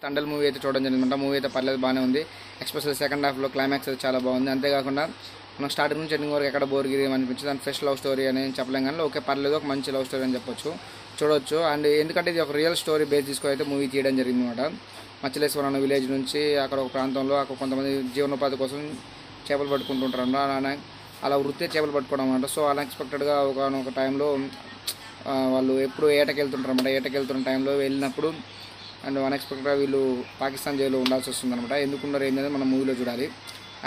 Thandel movie అయితే చూడడం జరిగిందన్నమాట. మూవీ అయితే పర్లేదు, బాగానే ఉంది. ఎస్పెషల్లీ సెకండ్ హాఫ్లో క్లైమాక్స్ అయితే చాలా బాగుంది. అంతేకాకుండా మనం స్టార్టింగ్ నుంచి ఎండింగ్ వరకు ఎక్కడ బోర్ గిరి అనిపించింది. దాని ఫ్రెష్ లవ్ స్టోరీ అని చెప్పలేం కానీ ఓకే పర్లేదు, ఒక మంచి లవ్ స్టోరీ అని చెప్పొచ్చు, చూడవచ్చు. అండ్ ఎందుకంటే ఇది ఒక రియల్ స్టోరీ బేస్ తీసుకొని అయితే మూవీ తీయడం జరిగిందన్నమాట. మచ్చలేశ్వరం అన్న విలేజ్ నుంచి అక్కడ ఒక ప్రాంతంలో అక్కడ కొంతమంది జీవనోపాధి కోసం చేపలు పట్టుకుంటుంటారు అన్నమాట. అలా వృత్తి చేపలు పట్టుకోవడం అన్నమాట. సో అన్ఎక్స్పెక్టెడ్గా ఒక టైంలో వాళ్ళు ఎప్పుడు ఏటకి వెళ్తుంటారు అన్నమాట. ఏటకి వెళ్తున్న టైంలో వెళ్ళినప్పుడు అండ్ అన్ఎక్స్పెక్టెడ్గా వీళ్ళు పాకిస్తాన్ జైల్లో ఉండాల్సి వస్తుందన్నమాట. ఎందుకున్నారు ఏంటనేది మనం మూవీలో చూడాలి.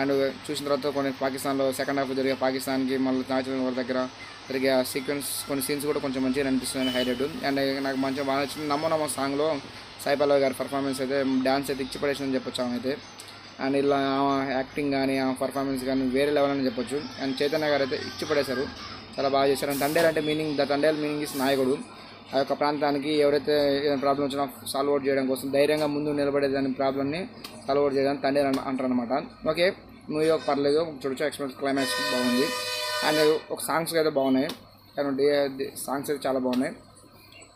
అండ్ చూసిన తర్వాత కొన్ని పాకిస్తాన్లో సెకండ్ హాఫ్ జరిగే పాకిస్తాన్కి మళ్ళీ నాచురల్ దగ్గర జరిగే సీక్వెన్స్ కొన్ని సీన్స్ కూడా కొంచెం మంచిగా అనిపిస్తుంది, హైలైట్. అండ్ నాకు మంచిగా బాగా నచ్చింది. నమ్మో నమ్మో సాంగ్లో సాయి పల్లవి గారి పర్ఫార్మెన్స్ అయితే డ్యాన్స్ అయితే ఇచ్చి పడేసిందని చెప్పొచ్చు ఆమె అయితే. అండ్ ఇలా యాక్టింగ్ కానీ ఆ పర్ఫార్మెన్స్ కానీ వేరే లెవెల్ అని చెప్పొచ్చు. అండ్ చైతన్య గారు అయితే ఇచ్చి పడేశారు, చాలా బాగా చేశారు. అండ్ తండేల్ అంటే మీనింగ్ తండేల్ మీనింగ్ ఇస్ నాయకుడు. ఆ యొక్క ప్రాంతానికి ఎవరైతే ఏదైనా ప్రాబ్లం వచ్చినా సాల్వ్ అవుట్ చేయడం కోసం ధైర్యంగా ముందు నిలబడేదాని ప్రాబ్లమ్ని సాల్వ్ అవుట్ చేయడానికి తండేల్ అంటారు అనమాట. ఓకే మూవీ ఒక పర్లేదు, చూడొచ్చు. ఎక్స్పీరియన్స్ క్లైమాక్స్ బాగుంది. అండ్ ఒక సాంగ్స్ అయితే బాగున్నాయి, కానీ సాంగ్స్ అయితే చాలా బాగున్నాయి.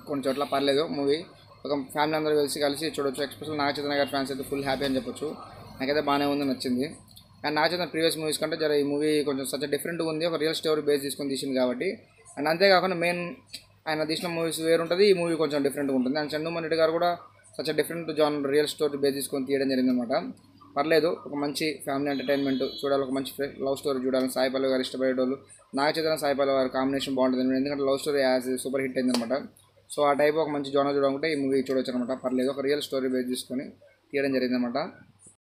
కొన్ని చోట్ల పర్లేదు మూవీ. ఒక ఫ్యామిలీ అందరూ కలిసి చూడొచ్చు. ఎస్పెషల్ నాగ చైతన్య గారి ఫ్యాన్స్ అయితే ఫుల్ హ్యాపీ అని చెప్పొచ్చు. నాకైతే బాగానే ఉంది, నచ్చింది. And Naga Chaitanya previous movies కంటే జర ఈ మూవీ కొంచెం సచ్ డిఫరెంట్గా ఉంది, ఒక రియల్ స్టోరీ బేస్ తీసుకొని తీసింది కాబట్టి. అండ్ అంతేకాకుండా మెయిన్ ఆయన తీసిన మూవీస్ వేరుంటుంది, ఈ మూవీ కొంచెం డిఫరెంట్గా ఉంటుంది. అండ్ చందు రెడ్డి గారు కూడా such different genre real story base తీసుకొని తీయడం జరిగిందనమాట. పర్లేదు, ఒక మంచి ఫ్యామిలీ ఎంటర్టైన్మెంట్ చూడాలి, ఒక మంచి లవ్ స్టోరీ చూడాలి. సాయి పల్లవి గారు ఇష్టపడేటోళ్ళు నాగ చైతన్య సాయి పల్లవి గారి కాంబినేషన్ బాగుంటుంది, ఎందుకంటే love story as super hit అయిందనమాట. సో ఆ టైప్ ఒక మంచి జోనర్ చూడాలంటే ఈ మూవీ చూడొచ్చు అనమాట. పర్లేదు, ఒక రియల్ స్టోరీ బేస్ తీసుకొని తీయడం జరిగిందనమాట.